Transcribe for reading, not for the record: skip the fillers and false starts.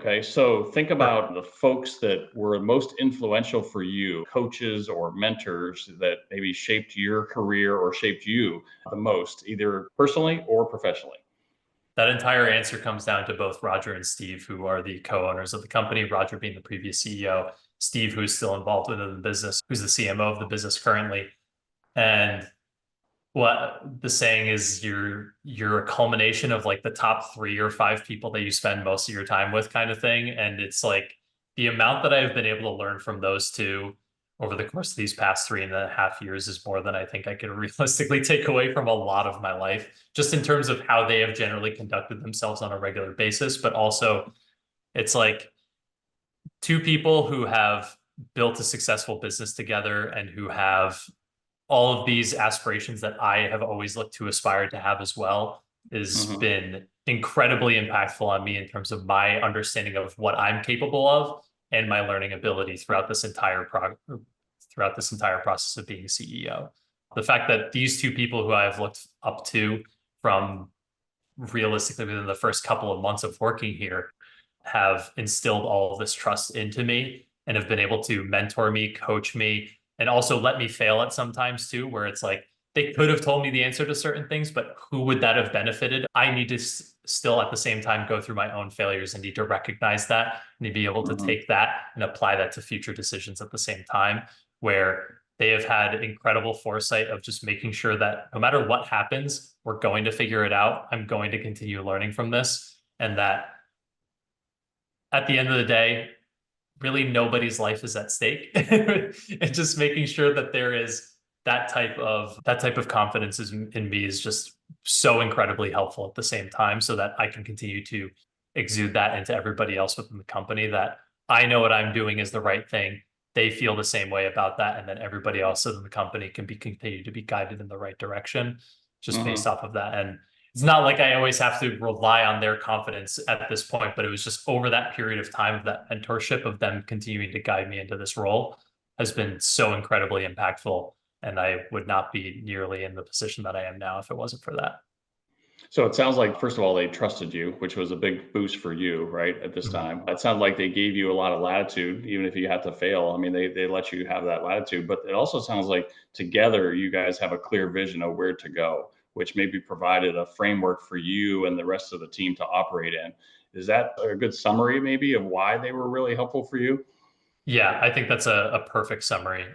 Okay. So think Sure. about the folks that were most influential for you, coaches or mentors that maybe shaped your career or shaped you the most, either personally or professionally. That entire answer comes down to both Roger and Steve, who are the co-owners of the company, Roger being the previous CEO, Steve, who's still involved within the business, who's the CMO of the business currently. And what the saying is, you're a culmination of like the top 3 or 5 people that you spend most of your time with, kind of thing. And it's like the amount that I've been able to learn from those two over the course of these past 3.5 years is more than I think I could realistically take away from a lot of my life, just in terms of how they have generally conducted themselves on a regular basis. But also, it's like two people who have built a successful business together and who have all of these aspirations that I have always looked to aspire to have as well has Hmm. been incredibly impactful on me in terms of my understanding of what I'm capable of and my learning ability throughout this entire process of being CEO. The fact that these two people who I've looked up to from realistically within the first couple of months of working here have instilled all of this trust into me and have been able to mentor me, coach me, and also let me fail at sometimes too, where it's like they could have told me the answer to certain things, but who would that have benefited? I need to still at the same time go through my own failures and need to recognize that and to be able to Hmm. take that and apply that to future decisions at the same time, where they have had incredible foresight of just making sure that no matter what happens, we're going to figure it out. I'm going to continue learning from this. And that at the end of the day, really nobody's life is at stake. And just making sure that there is that type of confidence in me is just so incredibly helpful at the same time, so that I can continue to exude that into everybody else within the company, that I know what I'm doing is the right thing. They feel the same way about that, and then everybody else in the company can be continue to be guided in the right direction just based Hmm. off of that. And it's not like I always have to rely on their confidence at this point, but it was just over that period of time of that mentorship of them continuing to guide me into this role has been so incredibly impactful. And I would not be nearly in the position that I am now if it wasn't for that. So it sounds like, first of all, they trusted you, which was a big boost for you, right, at this Mhm. time. It sounded like they gave you a lot of latitude, even if you had to fail. I mean, they let you have that latitude. But it also sounds like together you guys have a clear vision of where to go, which maybe provided a framework for you and the rest of the team to operate in. Is that a good summary, maybe, of why they were really helpful for you? Yeah, I think that's a perfect summary.